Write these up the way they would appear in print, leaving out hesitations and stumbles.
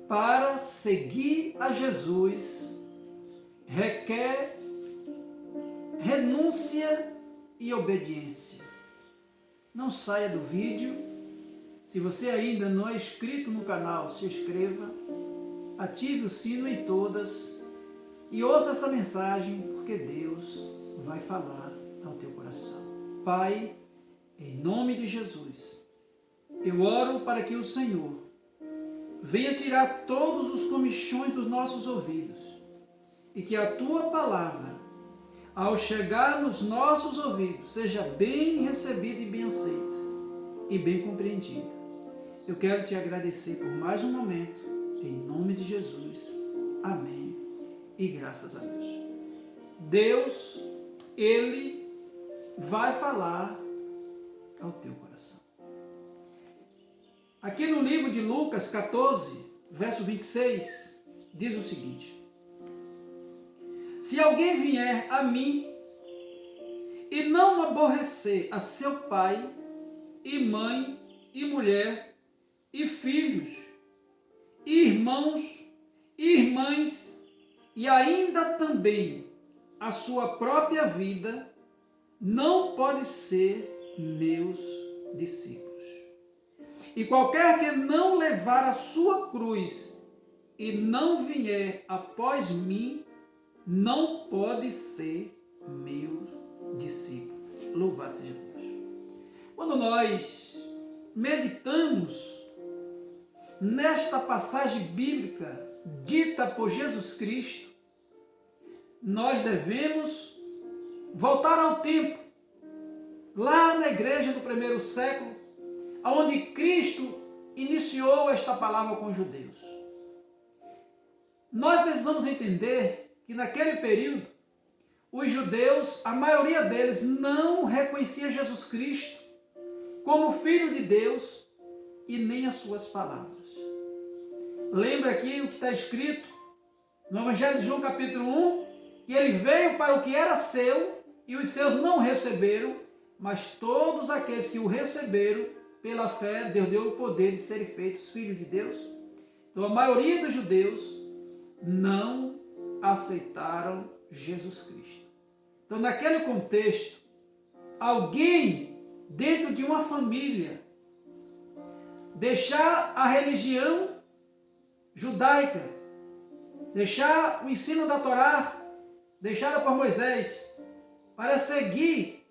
Para seguir a Jesus requer renúncia e obediência. Não saia do vídeo. Se você ainda não é inscrito no canal, se inscreva, ative o sino em todas e ouça essa mensagem, porque Deus vai falar ao teu coração. Pai, em nome de Jesus, eu oro para que o Senhor venha tirar todos os comichões dos nossos ouvidos e que a tua palavra, ao chegar nos nossos ouvidos, seja bem recebida e bem aceita e bem compreendida. Eu quero te agradecer por mais um momento, em nome de Jesus. Amém. E graças a Deus. Deus, Ele vai falar ao teu coração. Aqui no livro de Lucas 14, verso 26, diz o seguinte: se alguém vier a mim e não aborrecer a seu pai, e mãe, e mulher, e filhos, e irmãos, e irmãs, e ainda também a sua própria vida, não pode ser meus discípulos. E qualquer que não levar a sua cruz e não vier após mim, não pode ser meu discípulo. Louvado seja Deus. Quando nós meditamos nesta passagem bíblica dita por Jesus Cristo, nós devemos voltar ao tempo, lá na igreja do primeiro século, onde Cristo iniciou esta palavra com os judeus. Nós precisamos entender que naquele período, os judeus, a maioria deles, não reconhecia Jesus Cristo como Filho de Deus e nem as suas palavras. Lembra aqui o que está escrito no Evangelho de João capítulo 1, que ele veio para o que era seu e os seus não receberam, mas todos aqueles que o receberam, pela fé, Deus deu o poder de serem feitos filhos de Deus. Então a maioria dos judeus não aceitaram Jesus Cristo. Então naquele contexto, alguém dentro de uma família deixar a religião judaica, deixar o ensino da Torá, deixada por Moisés, para seguir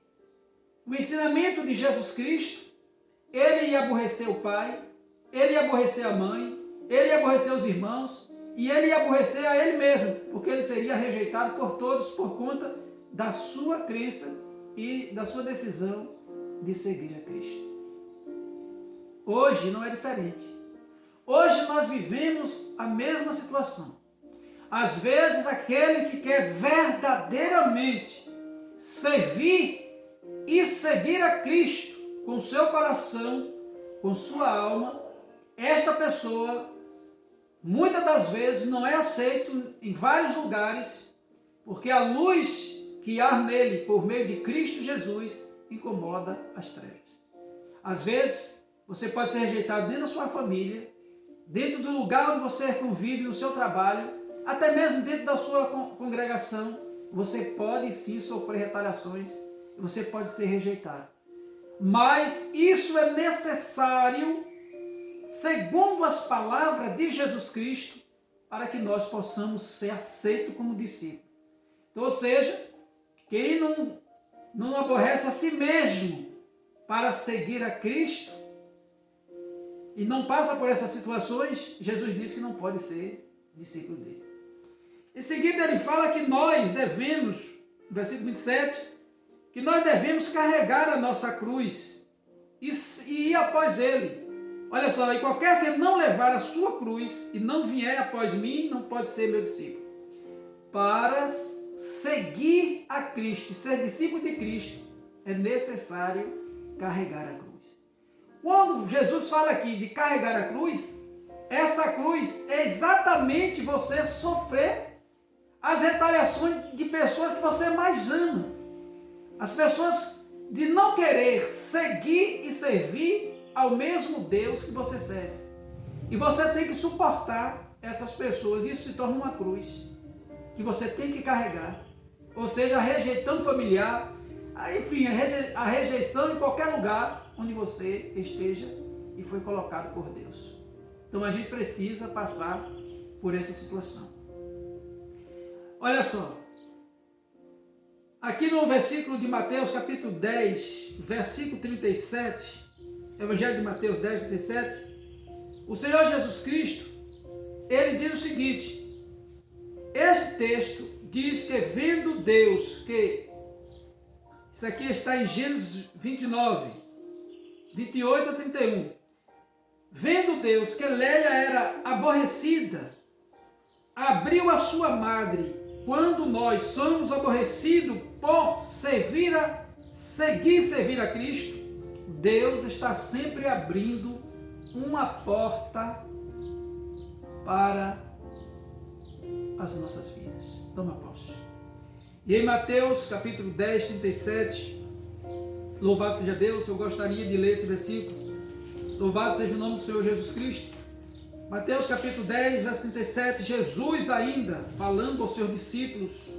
o ensinamento de Jesus Cristo, ele ia aborrecer o pai, ele ia aborrecer a mãe, ele ia aborrecer os irmãos, e ele ia aborrecer a ele mesmo, porque ele seria rejeitado por todos por conta da sua crença e da sua decisão de seguir a Cristo. Hoje não é diferente. Hoje nós vivemos a mesma situação. Às vezes aquele que quer verdadeiramente servir e seguir a Cristo com seu coração, com sua alma, esta pessoa muitas das vezes não é aceito em vários lugares, porque a luz que há nele por meio de Cristo Jesus incomoda as trevas. Às vezes você pode ser rejeitado dentro da sua família, dentro do lugar onde você convive, no seu trabalho, até mesmo dentro da sua congregação. Você pode sim sofrer retaliações, você pode ser rejeitado. Mas isso é necessário, segundo as palavras de Jesus Cristo, para que nós possamos ser aceitos como discípulos. Então, ou seja, quem não aborrece a si mesmo para seguir a Cristo e não passa por essas situações, Jesus diz que não pode ser discípulo dele. Em seguida ele fala que nós devemos, no versículo 27, que nós devemos carregar a nossa cruz e ir após ele. Olha só, e qualquer que não levar a sua cruz e não vier após mim, não pode ser meu discípulo. Para seguir a Cristo e ser discípulo de Cristo, é necessário carregar a cruz. Quando Jesus fala aqui de carregar a cruz, essa cruz é exatamente você sofrer as retaliações de pessoas que você mais ama. As pessoas de não querer seguir e servir ao mesmo Deus que você serve. E você tem que suportar essas pessoas. Isso se torna uma cruz que você tem que carregar. Ou seja, a rejeição familiar, enfim, a rejeição em qualquer lugar onde você esteja e foi colocado por Deus. Então a gente precisa passar por essa situação. Olha só. Aqui no versículo de Mateus, capítulo 10, versículo 37, Evangelho de Mateus 10, 37, o Senhor Jesus Cristo, ele diz o seguinte, esse texto diz que vendo Deus, que isso aqui está em Gênesis 29, 28 a 31, vendo Deus que Leia era aborrecida, abriu a sua madre, quando nós somos aborrecidos por seguir a Cristo, Deus está sempre abrindo uma porta para as nossas vidas. Toma posse. E em Mateus capítulo 10, 37, louvado seja Deus, eu gostaria de ler esse versículo. Louvado seja o nome do Senhor Jesus Cristo. Mateus capítulo 10, verso 37, Jesus ainda falando aos seus discípulos,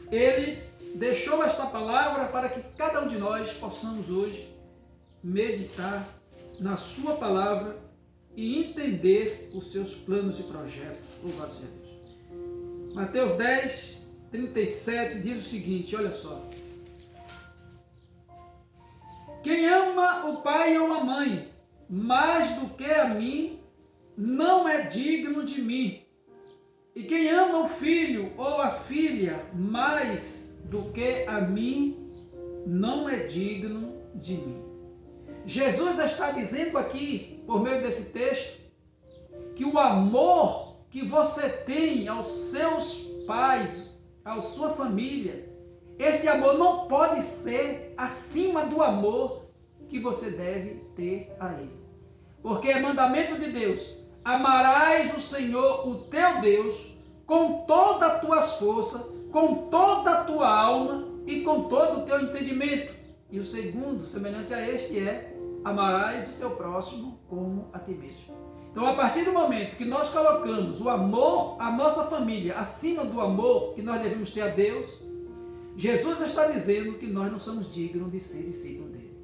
ele deixou esta palavra para que cada um de nós possamos hoje meditar na sua palavra e entender os seus planos e projetos. Louvado seja Deus. Mateus 10, 37 diz o seguinte, olha só. Quem ama o pai ou a mãe mais do que a mim, não é digno de mim. E quem ama o filho ou a filha mais do que a mim, não é digno de mim. Jesus está dizendo aqui, por meio desse texto, que o amor que você tem aos seus pais, à sua família, este amor não pode ser acima do amor que você deve ter a ele. Porque é mandamento de Deus, amarás o Senhor, o teu Deus, com todas as tuas forças, com toda a tua alma e com todo o teu entendimento. E o segundo, semelhante a este, é amarás o teu próximo como a ti mesmo. Então, a partir do momento que nós colocamos o amor à nossa família acima do amor que nós devemos ter a Deus, Jesus está dizendo que nós não somos dignos de ser discípulos dele.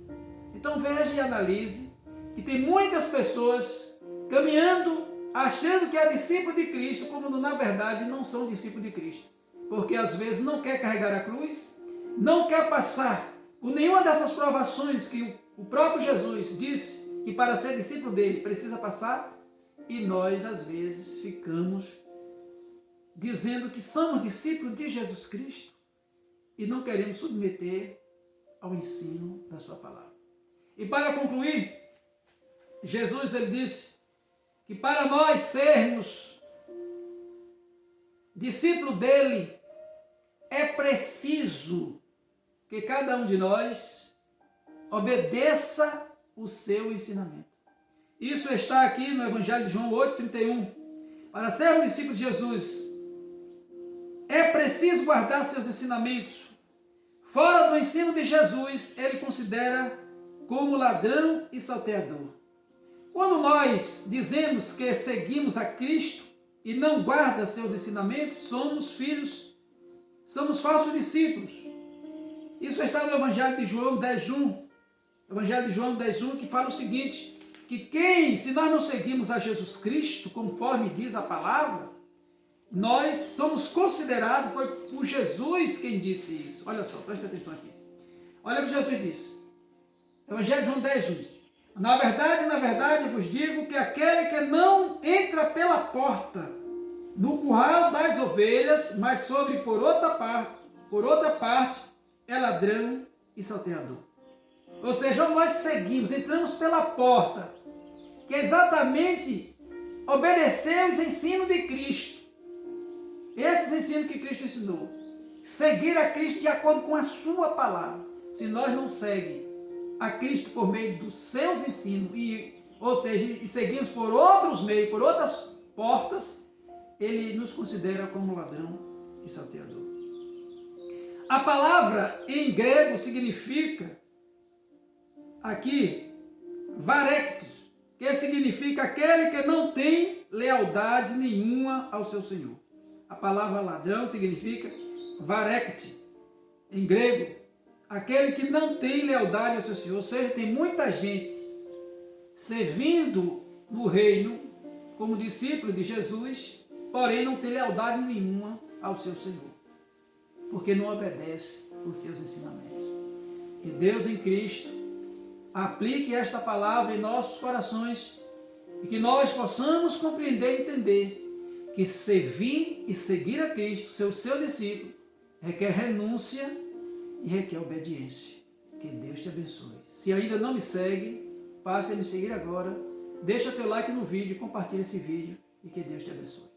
Então, veja e analise que tem muitas pessoas caminhando, achando que é discípulo de Cristo, como na verdade não são discípulos de Cristo. Porque às vezes não quer carregar a cruz, não quer passar por nenhuma dessas provações que o próprio Jesus disse que para ser discípulo dele precisa passar, e nós às vezes ficamos dizendo que somos discípulos de Jesus Cristo e não queremos submeter ao ensino da sua palavra. E para concluir, Jesus ele disse que para nós sermos discípulos dele, é preciso que cada um de nós obedeça o seu ensinamento. Isso está aqui no Evangelho de João 8,31. Para sermos discípulos de Jesus, é preciso guardar seus ensinamentos. Fora do ensino de Jesus, ele considera como ladrão e salteador. Quando nós dizemos que seguimos a Cristo e não guarda seus ensinamentos, somos falsos discípulos. Isso está no Evangelho de João 10,1. Evangelho de João 10,1, que fala o seguinte, que se nós não seguimos a Jesus Cristo, conforme diz a palavra, nós somos considerados, foi por Jesus quem disse isso. Olha só, presta atenção aqui. Olha o que Jesus disse. Evangelho de João 10,1. Na verdade, vos digo que aquele que não entra pela porta no curral das ovelhas, mas sobre por outra parte, é ladrão e salteador. Ou seja, nós entramos pela porta, que é exatamente obedecer os ensinos de Cristo. Esses ensinos que Cristo ensinou. Seguir a Cristo de acordo com a sua palavra. Se nós não seguimos a Cristo por meio dos seus ensinos, ou seja, e seguimos por outros meios, por outras portas, ele nos considera como ladrão e salteador. A palavra em grego significa aqui varectos, que significa aquele que não tem lealdade nenhuma ao seu Senhor. A palavra ladrão significa varekte, em grego, aquele que não tem lealdade ao seu Senhor. Ou seja, tem muita gente servindo no reino como discípulo de Jesus, porém não tem lealdade nenhuma ao seu Senhor, porque não obedece os seus ensinamentos. E Deus em Cristo aplique esta palavra em nossos corações e que nós possamos compreender e entender que servir e seguir a Cristo, ser o seu discípulo, requer renúncia e requer obediência. Que Deus te abençoe. Se ainda não me segue, passe a me seguir agora. Deixa teu like no vídeo, compartilhe esse vídeo e que Deus te abençoe.